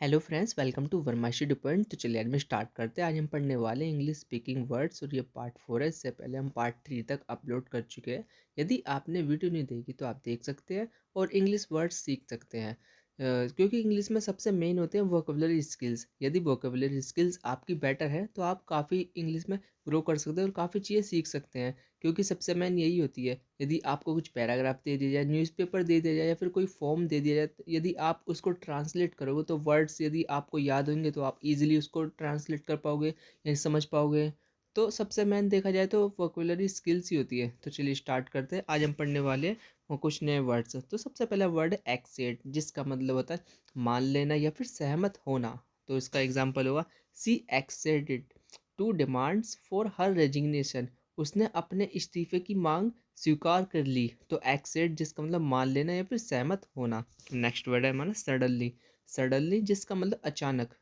Hello friends, welcome to वर्माशी डिपॉइंट। तो चलिए आज में स्टार्ट करते हैं। आज हम पढ़ने वाले इंग्लिश स्पीकिंग वर्ड्स और ये पार्ट 4 है। इससे पहले हम पार्ट 3 तक अपलोड कर चुके हैं। यदि आपने वीडियो नहीं देखी तो आप देख सकते हैं और इंग्लिश वर्ड्स सीख सकते हैं। क्योंकि इंग्लिश में सबसे मेन होते हैं वोकेबलरी स्किल्स। यदि वोकेबलरी स्किल्स आपकी बेटर है तो आप काफ़ी इंग्लिश में ग्रो कर सकते हैं और काफ़ी चीज़ें सीख सकते हैं। क्योंकि सबसे मेन यही होती है। यदि आपको कुछ पैराग्राफ दे दिया जाए, न्यूज़पेपर दे दिया जाए या फिर कोई फॉर्म दे दिया जाए, तो यदि आप उसको ट्रांसलेट करोगे तो वर्ड्स यदि आपको याद होंगे तो आप इजीली उसको ट्रांसलेट कर पाओगे या समझ पाओगे। तो सबसे मेन देखा जाए तो वोकेबलरी स्किल्स ही होती है। तो चलिए स्टार्ट करते हैं। आज हम पढ़ने वाले हैं वो कुछ नए वर्ड्स। तो सबसे पहला वर्ड है एक्सेप्ट, जिसका मतलब होता है मान लेना या फिर सहमत होना। तो इसका एग्जाम्पल होगा she accepted to demands for her resignation. उसने अपने इस्तीफे की मांग स्वीकार कर ली। तो एक्सेप्ट जिसका मतलब मान लेना या फिर सहमत होना। नेक्स्ट वर्ड है हमारा सडनली। सडनली जिसका मतलब अचानक।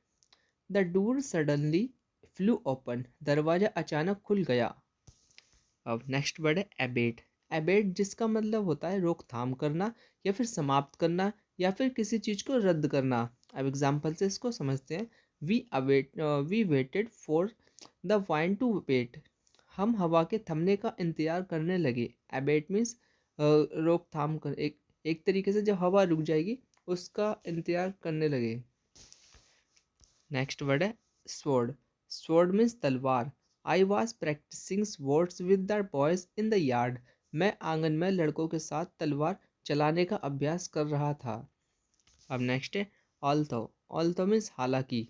The door suddenly flu open, दरवाजा अचानक खुल गया। अब नेक्स्ट वर्ड है एबेट। एबेट जिसका मतलब होता है रोकथाम करना या फिर समाप्त करना या फिर किसी चीज़ को रद्द करना। अब एग्जाम्पल से इसको समझते हैं। We waited for the wind to wait. हम हवा के थमने का इंतजार करने लगे। एबेट मीन्स रोकथाम कर, एक तरीके से जब हवा रुक जाएगी उसका इंतजार करने लगे। नेक्स्ट वर्ड है स्वॉर्ड। स्वॉर्ड मीन्स तलवार। I was practising swords with the boys in the yard. मैं आंगन में लड़कों के साथ तलवार चलाने का अभ्यास कर रहा था। अब नेक्स्ट है ऑल्थो। ऑल्थो मीन्स हालांकि।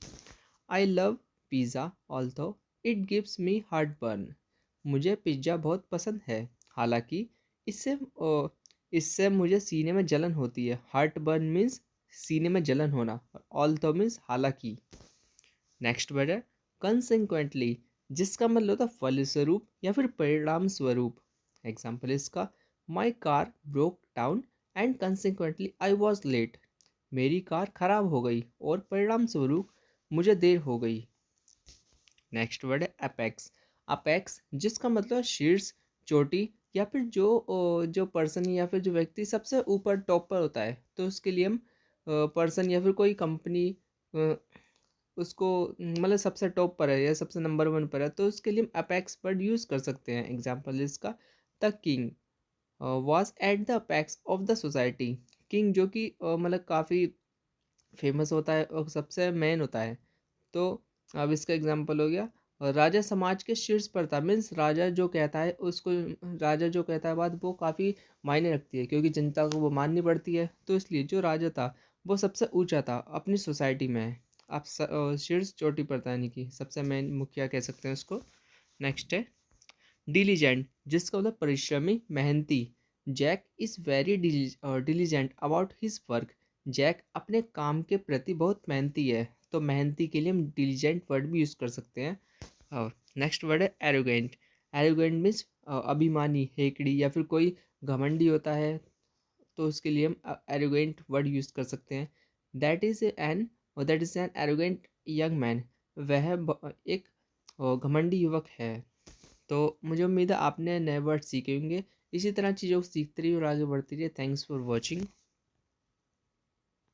I love pizza although it gives me heart burn. मुझे पिज़्ज़ा बहुत पसंद है, हालांकि इससे इससे मुझे सीने में जलन होती है। हार्ट बर्न मीन्स सीने में जलन होना। ऑल्थो मीन्स हालांकि। नेक्स्ट वर्ड है कंसिक्वेंटली, जिसका मतलब होता है फलस्वरूप या फिर परिणाम स्वरूप। एग्जाम्पल इसका my car broke down and consequently I was late. मेरी कार खराब हो गई और परिणाम स्वरूप मुझे देर हो गई। नेक्स्ट वर्ड है अपेक्स। अपेक्स जिसका मतलब शीर्ष, चोटी या फिर जो पर्सन या फिर जो व्यक्ति सबसे ऊपर टॉप पर होता है। तो उसके लिए हम पर्सन या फिर कोई कंपनी उसको मतलब सबसे टॉप पर है या सबसे नंबर 1 पर है तो उसके लिए हम अपेक्स वर्ड यूज़ कर सकते हैं। एग्जाम्पल इसका the king was at the apex of the society. King जो कि मतलब काफ़ी फेमस होता है और सबसे मेन होता है। तो अब इसका एग्जाम्पल हो गया राजा समाज के शीर्ष पर था। मीन्स राजा जो कहता है उसको, राजा जो कहता है बात वो काफ़ी मायने रखती है क्योंकि जनता को वो माननी पड़ती है। तो इसलिए जो राजा था वो सबसे ऊंचा था अपनी सोसाइटी में। आप शीर्ष चोटी पर था, यानी कि सबसे मेन मुखिया कह सकते हैं उसको। नेक्स्ट है डिलीजेंट, जिसका मतलब परिश्रमी, मेहनती। Jack is very diligent about his work. Jack अपने काम के प्रति बहुत मेहनती है। तो मेहनती के लिए हम डिलीजेंट वर्ड भी यूज़ कर सकते हैं। और नेक्स्ट वर्ड है एरोगेंट। एरोगेंट मीन्स अभिमानी, हेकड़ी या फिर कोई घमंडी होता है। तो उसके लिए हम एरोगेंट वर्ड यूज़ कर सकते हैं। That is an arrogant young man. वह एक घमंडी युवक है। तो मुझे उम्मीद है आपने नए वर्ड सीखे होंगे। इसी तरह चीज़ों को सीखते रहिए और आगे बढ़ते रहिए। Thanks for watching.